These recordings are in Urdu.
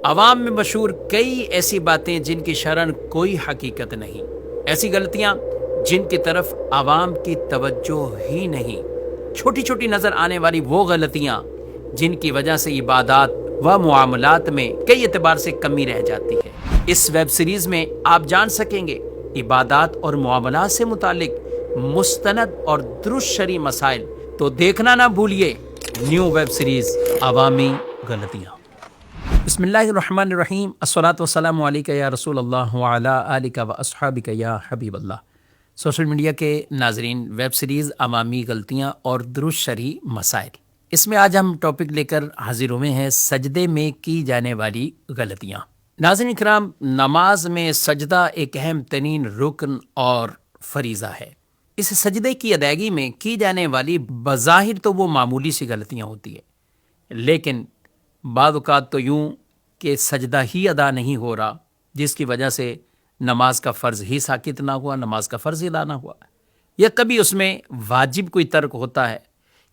عوام میں مشہور کئی ایسی باتیں جن کی شرح کوئی حقیقت نہیں، ایسی غلطیاں جن کی طرف عوام کی توجہ ہی نہیں، چھوٹی چھوٹی نظر آنے والی وہ غلطیاں جن کی وجہ سے عبادات و معاملات میں کئی اعتبار سے کمی رہ جاتی ہے۔ اس ویب سیریز میں آپ جان سکیں گے عبادات اور معاملات سے متعلق مستند اور درست شرعی مسائل، تو دیکھنا نہ بھولیے نیو ویب سیریز عوامی غلطیاں۔ بسم اللہ الرحمن الرحیم، الصلاۃ والسلام علیک یا رسول اللہ وعلی آلک و اصحابک یا حبیب اللہ۔ سوشل میڈیا کے ناظرین، ویب سیریز عوامی غلطیاں اور درست شرعی مسائل، اس میں آج ہم ٹاپک لے کر حاضر ہوئے ہیں سجدے میں کی جانے والی غلطیاں۔ ناظرین کرام، نماز میں سجدہ ایک اہم ترین رکن اور فریضہ ہے۔ اس سجدے کی ادائیگی میں کی جانے والی بظاہر تو وہ معمولی سی غلطیاں ہوتی ہیں، لیکن بعض اوقات تو یوں کہ سجدہ ہی ادا نہیں ہو رہا، جس کی وجہ سے نماز کا فرض ہی ساقط نہ ہوا، نماز کا فرض ادا نہ ہوا، یا کبھی اس میں واجب کوئی ترک ہوتا ہے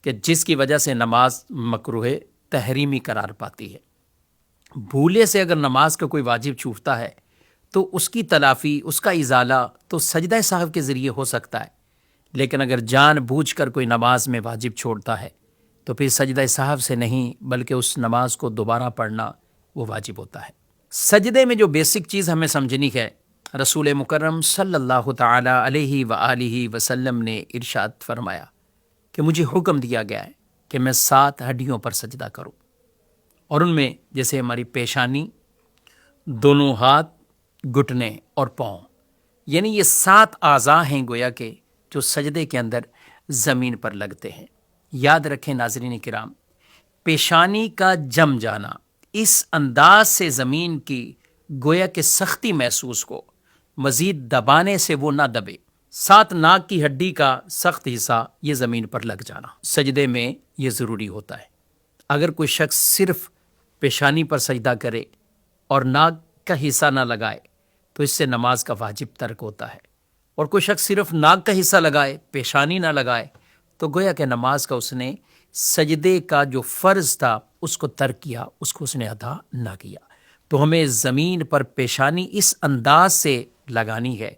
کہ جس کی وجہ سے نماز مکروہ تحریمی قرار پاتی ہے۔ بھولے سے اگر نماز کا کوئی واجب چھوٹتا ہے تو اس کی تلافی، اس کا ازالہ تو سجدہ سہو کے ذریعے ہو سکتا ہے، لیکن اگر جان بوجھ کر کوئی نماز میں واجب چھوڑتا ہے تو پھر سجدہ سہو سے نہیں بلکہ اس نماز کو دوبارہ پڑھنا وہ واجب ہوتا ہے۔ سجدے میں جو بیسک چیز ہمیں سمجھنی ہے، رسول مکرم صلی اللہ تعالی علیہ وآلہ وسلم نے ارشاد فرمایا کہ مجھے حکم دیا گیا ہے کہ میں 7 ہڈیوں پر سجدہ کروں، اور ان میں جیسے ہماری پیشانی، دونوں ہاتھ، گھٹنے اور پاؤں، یعنی یہ 7 اعضاء ہیں گویا کہ جو سجدے کے اندر زمین پر لگتے ہیں۔ یاد رکھیں ناظرین کرام، پیشانی کا جم جانا، اس انداز سے زمین کی گویا کہ سختی محسوس ہو، مزید دبانے سے وہ نہ دبے۔ 7 ناک کی ہڈی کا سخت حصہ یہ زمین پر لگ جانا سجدے میں یہ ضروری ہوتا ہے۔ اگر کوئی شخص صرف پیشانی پر سجدہ کرے اور ناک کا حصہ نہ لگائے تو اس سے نماز کا واجب ترک ہوتا ہے، اور کوئی شخص صرف ناک کا حصہ لگائے، پیشانی نہ لگائے، تو گویا کہ نماز کا اس نے سجدے کا جو فرض تھا اس کو ترک کیا، اس کو اس نے ادا نہ کیا۔ تو ہمیں زمین پر پیشانی اس انداز سے لگانی ہے،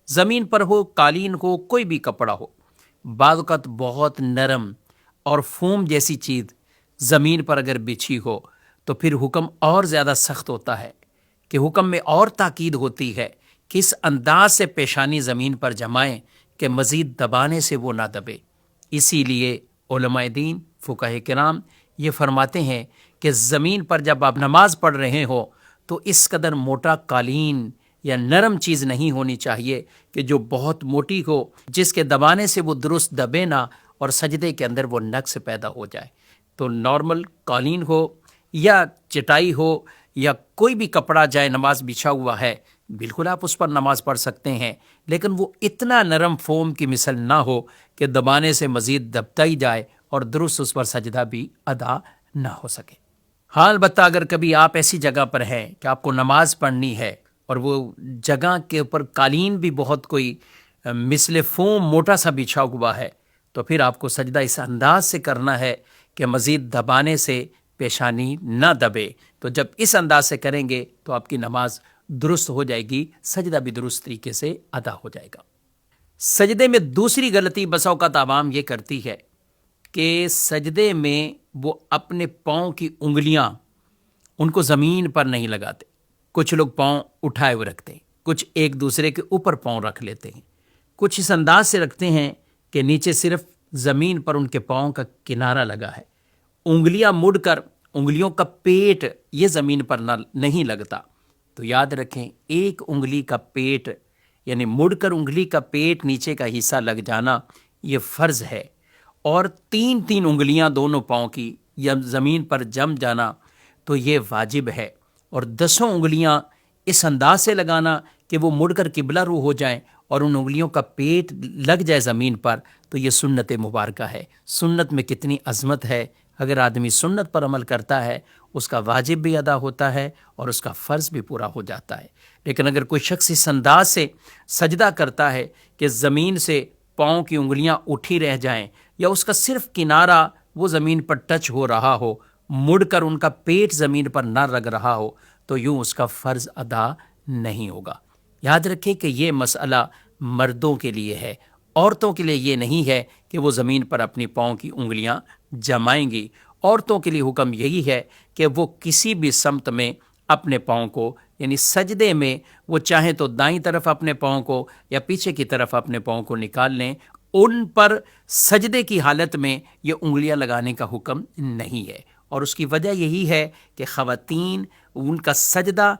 زمین پر ہو، قالین ہو، کوئی بھی کپڑا ہو۔ بعض اوقات بہت نرم اور فوم جیسی چیز زمین پر اگر بچھی ہو تو پھر حکم اور زیادہ سخت ہوتا ہے، کہ حکم میں اور تاکید ہوتی ہے کہ اس انداز سے پیشانی زمین پر جمائیں کہ مزید دبانے سے وہ نہ دبے۔ اسی لیے علماء دین، فقہاء کرام یہ فرماتے ہیں کہ زمین پر جب آپ نماز پڑھ رہے ہو تو اس قدر موٹا قالین یا نرم چیز نہیں ہونی چاہیے کہ جو بہت موٹی ہو، جس کے دبانے سے وہ درست دبے نہ اور سجدے کے اندر وہ نقص پیدا ہو جائے۔ تو نارمل قالین ہو یا چٹائی ہو یا کوئی بھی کپڑا جائے نماز بچھا ہوا ہے، بالکل آپ اس پر نماز پڑھ سکتے ہیں، لیکن وہ اتنا نرم فوم کی مثل نہ ہو کہ دبانے سے مزید دبتا ہی جائے اور درست اس پر سجدہ بھی ادا نہ ہو سکے۔ ہاں البتہ اگر کبھی آپ ایسی جگہ پر ہیں کہ آپ کو نماز پڑھنی ہے اور وہ جگہ کے اوپر قالین بھی بہت کوئی مثل فوم موٹا سا بچھا ہوا ہے، تو پھر آپ کو سجدہ اس انداز سے کرنا ہے کہ مزید دبانے سے پیشانی نہ دبے۔ تو جب اس انداز سے کریں گے تو آپ کی نماز درست ہو جائے گی، سجدہ بھی درست طریقے سے ادا ہو جائے گا۔ سجدے میں دوسری غلطی بسا اوقات عوام یہ کرتی ہے کہ سجدے میں وہ اپنے پاؤں کی انگلیاں ان کو زمین پر نہیں لگاتے۔ کچھ لوگ پاؤں اٹھائے ہوئے رکھتے ہیں، کچھ ایک دوسرے کے اوپر پاؤں رکھ لیتے ہیں، کچھ اس انداز سے رکھتے ہیں کہ نیچے صرف زمین پر ان کے پاؤں کا کنارہ لگا ہے، انگلیاں مڑ کر انگلیوں کا پیٹ یہ زمین پر نہیں لگتا۔ تو یاد رکھیں، ایک انگلی کا پیٹ یعنی مڑ کر انگلی کا پیٹ نیچے کا حصہ لگ جانا یہ فرض ہے، اور 3 انگلیاں دونوں پاؤں کی یا زمین پر جم جانا تو یہ واجب ہے، اور 10 انگلیاں اس انداز سے لگانا کہ وہ مڑ کر قبلہ رو ہو جائیں اور ان انگلیوں کا پیٹ لگ جائے زمین پر، تو یہ سنت مبارکہ ہے۔ سنت میں کتنی عظمت ہے، اگر آدمی سنت پر عمل کرتا ہے اس کا واجب بھی ادا ہوتا ہے اور اس کا فرض بھی پورا ہو جاتا ہے۔ لیکن اگر کوئی شخص اس انداز سے سجدہ کرتا ہے کہ زمین سے پاؤں کی انگلیاں اٹھی رہ جائیں یا اس کا صرف کنارہ وہ زمین پر ٹچ ہو رہا ہو، مڑ کر ان کا پیٹ زمین پر نہ لگ رہا ہو، تو یوں اس کا فرض ادا نہیں ہوگا۔ یاد رکھیں کہ یہ مسئلہ مردوں کے لیے ہے، عورتوں کے لیے یہ نہیں ہے کہ وہ زمین پر اپنی پاؤں کی انگلیاں جمائیں گی۔ عورتوں کے لیے حکم یہی ہے کہ وہ کسی بھی سمت میں اپنے پاؤں کو، یعنی سجدے میں وہ چاہیں تو دائیں طرف اپنے پاؤں کو یا پیچھے کی طرف اپنے پاؤں کو نکال لیں، ان پر سجدے کی حالت میں یہ انگلیاں لگانے کا حکم نہیں ہے۔ اور اس کی وجہ یہی ہے کہ خواتین، ان کا سجدہ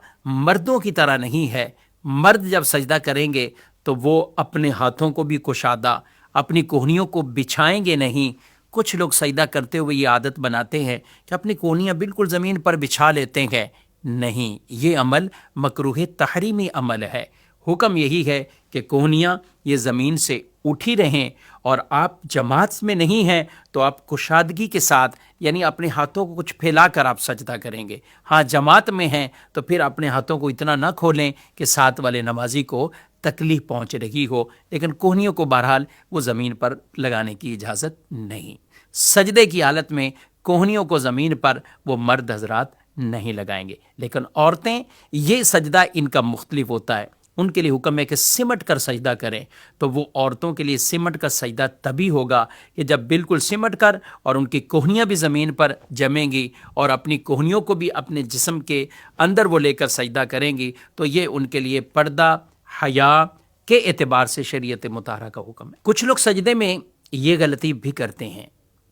مردوں کی طرح نہیں ہے۔ مرد جب سجدہ کریں گے تو وہ اپنے ہاتھوں کو بھی کشادہ، اپنی کوہنیوں کو بچھائیں گے نہیں۔ کچھ لوگ سجدہ کرتے ہوئے یہ عادت بناتے ہیں کہ اپنی کوہنیاں بالکل زمین پر بچھا لیتے ہیں۔ نہیں، یہ عمل مکروہ تحریمی عمل ہے۔ حکم یہی ہے کہ کوہنیاں یہ زمین سے اٹھی رہیں، اور آپ جماعت میں نہیں ہیں تو آپ کشادگی کے ساتھ، یعنی اپنے ہاتھوں کو کچھ پھیلا کر آپ سجدہ کریں گے۔ ہاں جماعت میں ہیں تو پھر اپنے ہاتھوں کو اتنا نہ کھولیں کہ ساتھ والے نمازی کو تکلیف پہنچ رہی ہو، لیکن کوہنیوں کو بہرحال وہ زمین پر لگانے کی اجازت نہیں۔ سجدے کی حالت میں کوہنیوں کو زمین پر وہ مرد حضرات نہیں لگائیں گے، لیکن عورتیں، یہ سجدہ ان کا مختلف ہوتا ہے۔ ان کے لیے حکم ہے کہ سمٹ کر سجدہ کریں، تو وہ عورتوں کے لیے سمٹ کر سجدہ تبھی ہوگا کہ جب بالکل سمٹ کر اور ان کی کوہنیاں بھی زمین پر جمیں گی اور اپنی کوہنیوں کو بھی اپنے جسم کے اندر وہ لے کر سجدہ کریں گی، تو یہ ان کے لیے پردہ، حیا کے اعتبار سے شریعت مطہرہ کا حکم ہے۔ کچھ لوگ سجدے میں یہ غلطی بھی کرتے ہیں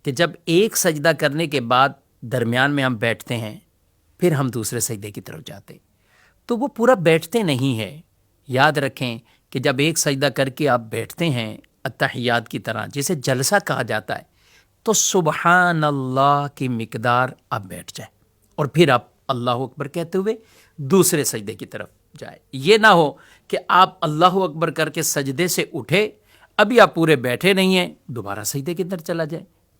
کہ جب ایک سجدہ کرنے کے بعد درمیان میں ہم بیٹھتے ہیں، پھر ہم دوسرے سجدے کی طرف جاتے، تو وہ پورا بیٹھتے نہیں ہیں۔ یاد رکھیں کہ جب ایک سجدہ کر کے آپ بیٹھتے ہیں اتحیات کی طرح، جسے جلسہ کہا جاتا ہے، تو سبحان اللہ کی مقدار آپ بیٹھ جائیں اور پھر آپ اللہ اکبر کہتے ہوئے دوسرے سجدے کی طرف جائیں۔ یہ نہ ہو کہ آپ اللہ اکبر کر کے سجدے سے اٹھے، ابھی آپ پورے بیٹھے نہیں ہیں، دوبارہ سجدے کی طرف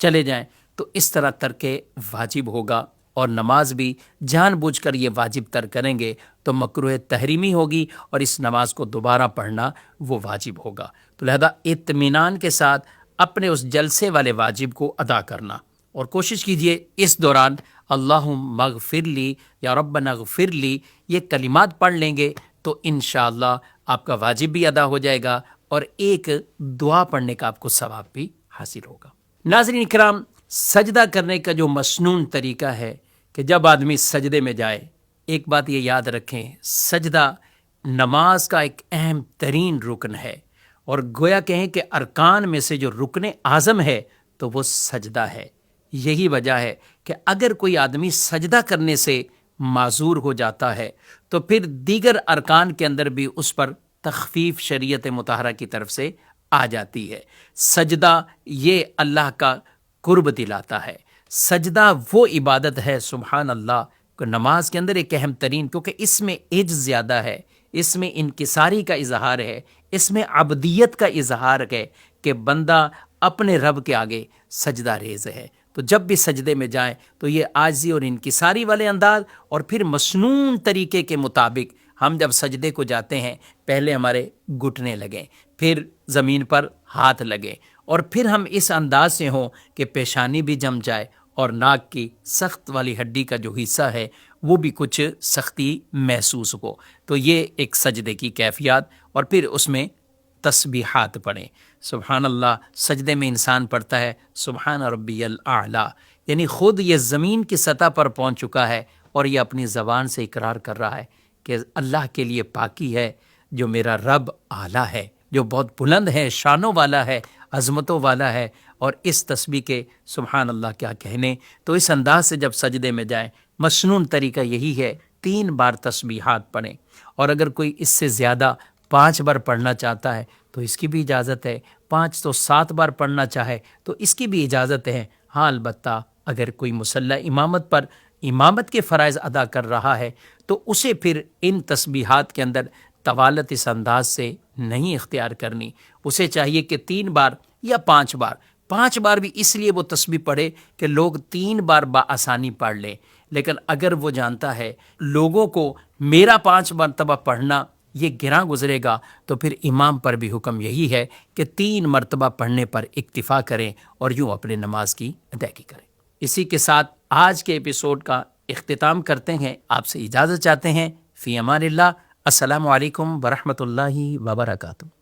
چلے جائیں، تو اس طرح ترک واجب ہوگا، اور نماز بھی جان بوجھ کر یہ واجب ترک کریں گے تو مکروہ تحریمی ہوگی، اور اس نماز کو دوبارہ پڑھنا وہ واجب ہوگا۔ تو لہذا اطمینان کے ساتھ اپنے اس جلسے والے واجب کو ادا کرنا، اور کوشش کیجئے اس دوران اللہم اغفر لی یا ربنا اغفر لی یہ کلمات پڑھ لیں گے تو انشاءاللہ آپ کا واجب بھی ادا ہو جائے گا، اور ایک دعا پڑھنے کا آپ کو ثواب بھی حاصل ہوگا۔ ناظرین کرام، سجدہ کرنے کا جو مسنون طریقہ ہے کہ جب آدمی سجدے میں جائے، ایک بات یہ یاد رکھیں، سجدہ نماز کا ایک اہم ترین رکن ہے، اور گویا کہیں کہ ارکان میں سے جو رکن اعظم ہے تو وہ سجدہ ہے۔ یہی وجہ ہے کہ اگر کوئی آدمی سجدہ کرنے سے معذور ہو جاتا ہے تو پھر دیگر ارکان کے اندر بھی اس پر تخفیف شریعت مطہرہ کی طرف سے آ جاتی ہے۔ سجدہ یہ اللہ کا قرب دلاتا ہے، سجدہ وہ عبادت ہے، سبحان اللہ، کہ نماز کے اندر ایک اہم ترین، کیونکہ اس میں عجز زیادہ ہے، اس میں انکساری کا اظہار ہے، اس میں عبدیت کا اظہار ہے کہ بندہ اپنے رب کے آگے سجدہ ریز ہے۔ تو جب بھی سجدے میں جائیں تو یہ عاجزی اور انکساری والے انداز، اور پھر مسنون طریقے کے مطابق ہم جب سجدے کو جاتے ہیں، پہلے ہمارے گھٹنے لگیں، پھر زمین پر ہاتھ لگیں، اور پھر ہم اس انداز سے ہوں کہ پیشانی بھی جم جائے اور ناک کی سخت والی ہڈی کا جو حصہ ہے وہ بھی کچھ سختی محسوس ہو۔ تو یہ ایک سجدے کی کیفیت، اور پھر اس میں تسبیحات پڑھیں۔ سبحان اللہ سجدے میں انسان پڑھتا ہے سبحان ربی الاعلیٰ، یعنی خود یہ زمین کی سطح پر پہنچ چکا ہے اور یہ اپنی زبان سے اقرار کر رہا ہے کہ اللہ کے لیے پاکی ہے، جو میرا رب اعلیٰ ہے، جو بہت بلند ہے، شانوں والا ہے، عظمتوں والا ہے۔ اور اس تسبیح کے سبحان اللہ کیا کہنے۔ تو اس انداز سے جب سجدے میں جائیں، مسنون طریقہ یہی ہے، 3 بار تسبیحات پڑھیں، اور اگر کوئی اس سے زیادہ 5 بار پڑھنا چاہتا ہے تو اس کی بھی اجازت ہے، 5 تو 7 بار پڑھنا چاہے تو اس کی بھی اجازت ہے۔ ہاں البتہ اگر کوئی مصلی امامت پر امامت کے فرائض ادا کر رہا ہے تو اسے پھر ان تسبیحات کے اندر طوالت اس انداز سے نہیں اختیار کرنی، اسے چاہیے کہ 3 بار یا 5 بار، 5 بار بھی اس لیے وہ تسبیح پڑھے کہ لوگ 3 بار بآسانی پڑھ لیں، لیکن اگر وہ جانتا ہے لوگوں کو میرا 5 مرتبہ پڑھنا یہ گراں گزرے گا تو پھر امام پر بھی حکم یہی ہے کہ 3 مرتبہ پڑھنے پر اکتفا کریں اور یوں اپنے نماز کی ادائیگی کریں۔ اسی کے ساتھ آج کے ایپیسوڈ کا اختتام کرتے ہیں، آپ سے اجازت چاہتے ہیں۔ فی امان اللہ، السلام علیکم ورحمۃ اللہ وبرکاتہ۔